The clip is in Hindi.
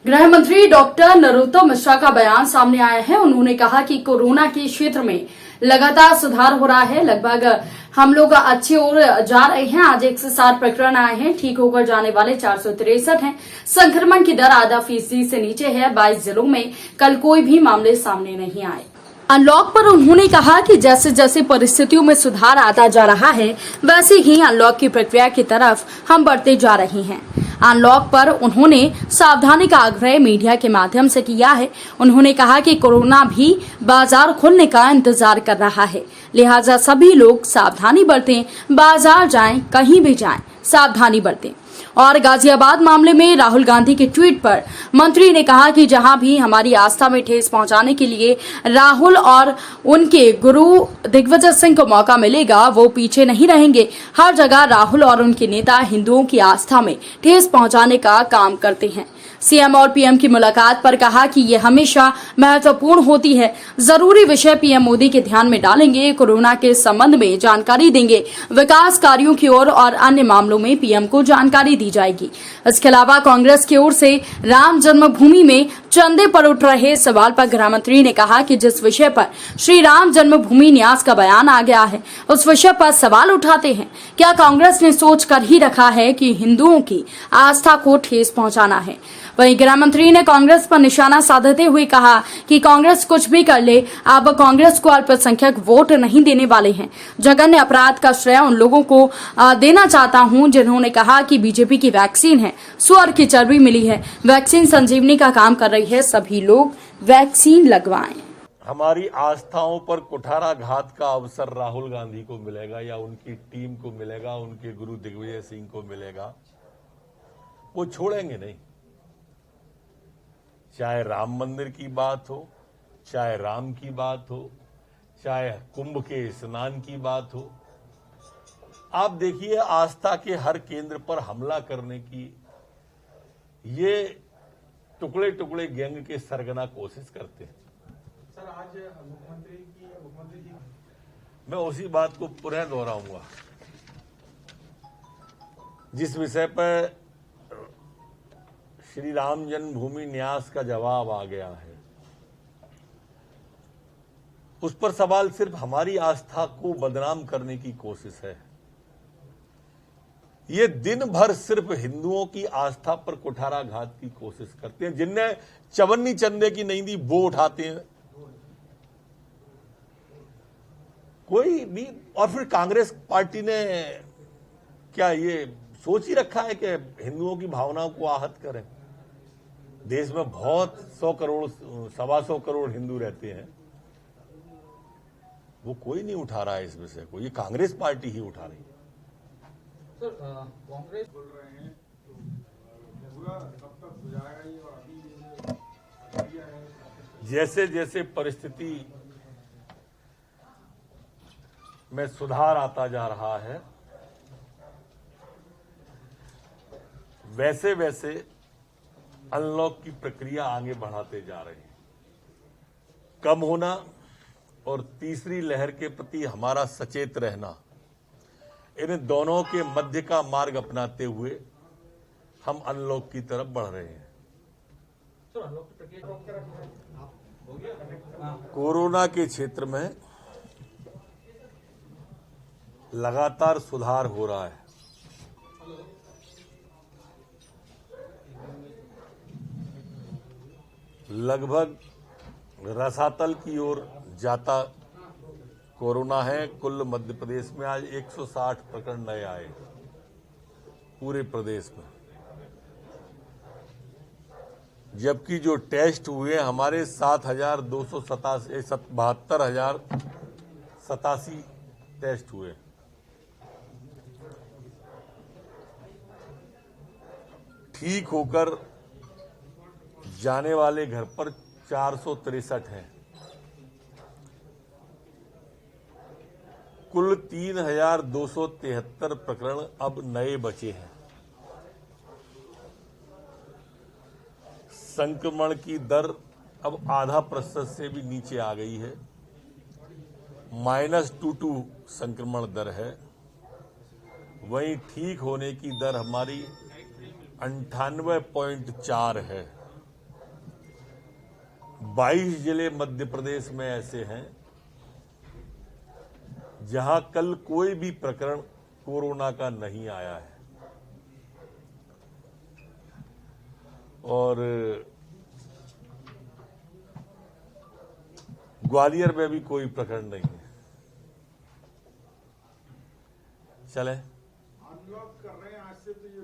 गृह मंत्री डॉक्टर नरोत्तम मिश्रा का बयान सामने आया है। उन्होंने कहा कि कोरोना के क्षेत्र में लगातार सुधार हो रहा है। लगभग हम लोग अच्छी ओर जा रहे हैं। आज 160 प्रकरण आए हैं, ठीक होकर जाने वाले 463 हैं। संक्रमण की दर आधा फीसदी से नीचे है। 22 जिलों में कल कोई भी मामले सामने नहीं आए। अनलॉक पर उन्होंने कहा कि जैसे जैसे परिस्थितियों में सुधार आता जा रहा है, वैसे ही अनलॉक की प्रक्रिया की तरफ हम बढ़ते जा रहे हैं। अनलॉक पर उन्होंने सावधानी का आग्रह मीडिया के माध्यम से किया है। उन्होंने कहा कि कोरोना भी बाजार खुलने का इंतजार कर रहा है, लिहाजा सभी लोग सावधानी बरतें, बाजार जाएं, कहीं भी जाएं, सावधानी बरतें। और गाजियाबाद मामले में राहुल गांधी के ट्वीट पर मंत्री ने कहा कि जहां भी हमारी आस्था में ठेस पहुंचाने के लिए राहुल और उनके गुरु दिग्विजय सिंह को मौका मिलेगा, वो पीछे नहीं रहेंगे। हर जगह राहुल और उनके नेता हिंदुओं की आस्था में ठेस पहुंचाने का काम करते हैं। सीएम और पीएम की मुलाकात पर कहा कि ये हमेशा महत्वपूर्ण होती है। जरूरी विषय पीएम मोदी के ध्यान में डालेंगे, कोरोना के संबंध में जानकारी देंगे, विकास कार्यों की ओर और अन्य मामलों में पीएम को जानकारी दी जाएगी। इसके अलावा कांग्रेस की ओर से राम जन्मभूमि में चंदे पर उठ रहे सवाल पर गृह मंत्री ने कहा कि जिस विषय पर श्री राम जन्मभूमि न्यास का बयान आ गया है, उस विषय पर सवाल उठाते हैं। क्या कांग्रेस ने सोच कर ही रखा है कि हिंदुओं की आस्था को ठेस पहुंचाना है? वहीं गृह मंत्री ने कांग्रेस पर निशाना साधते हुए कहा कि कांग्रेस कुछ भी कर ले, अब कांग्रेस को अल्पसंख्यक वोट नहीं देने वाले हैं। जघन्य अपराध का श्रेय उन लोगों को देना चाहता हूं जिन्होंने कहा कि बीजेपी की वैक्सीन है, सुअर की चर्बी मिली है, वैक्सीन संजीवनी का काम कर रही है, सभी लोग वैक्सीन लगवाएं। हमारी आस्थाओं पर कुठाराघात का अवसर राहुल गांधी को मिलेगा या उनकी टीम को मिलेगा, उनके गुरु दिग्विजय सिंह को मिलेगा, वो छोड़ेंगे नहीं। चाहे राम मंदिर की बात हो, चाहे राम की बात हो, चाहे कुंभ के स्नान की बात हो, आप देखिए आस्था के हर केंद्र पर हमला करने की ये टुकड़े टुकड़े गैंग के सरगना कोशिश करते हैं। सर, आज मुख्यमंत्री जी मैं उसी बात को पुनः दोहराऊंगा जिस विषय पर श्री राम जन्मभूमि न्यास का जवाब आ गया है, उस पर सवाल सिर्फ हमारी आस्था को बदनाम करने की कोशिश है। ये दिन भर सिर्फ हिंदुओं की आस्था पर कुठाराघात की कोशिश करते हैं। जिनने चवन्नी चंदे की नहीं दी वो उठाते हैं कोई भी। और फिर कांग्रेस पार्टी ने क्या ये सोच ही रखा है कि हिंदुओं की भावनाओं को आहत करें? देश में बहुत 100 करोड़ 125 करोड़ हिंदू रहते हैं, वो कोई नहीं उठा रहा है इस विषय को, ये कांग्रेस पार्टी ही उठा रही है। सर, कांग्रेस बोल रहे हैं तो पूरा कब तक हो जाएगा ये, और अभी जैसे जैसे परिस्थिति में सुधार आता जा रहा है, वैसे वैसे अनलॉक की प्रक्रिया आगे बढ़ाते जा रहे हैं। कम होना और तीसरी लहर के प्रति हमारा सचेत रहना, इन दोनों के मध्य का मार्ग अपनाते हुए हम अनलॉक की तरफ बढ़ रहे हैं। कोरोना के क्षेत्र में लगातार सुधार हो रहा है। लगभग रसातल की ओर जाता कोरोना है। कुल मध्य प्रदेश में आज 160 प्रकरण नए आए पूरे प्रदेश में, जबकि जो टेस्ट हुए हमारे 72,87 टेस्ट हुए। ठीक होकर जाने वाले घर पर 463 हैं। कुल 3,273 प्रकरण अब नए बचे हैं। संक्रमण की दर अब आधा प्रतिशत से भी नीचे आ गई है, -22 संक्रमण दर है। वहीं ठीक होने की दर हमारी 98.4 है। 22 जिले मध्य प्रदेश में ऐसे हैं जहां कल कोई भी प्रकरण कोरोना का नहीं आया है और ग्वालियर में भी कोई प्रकरण नहीं है। चलें।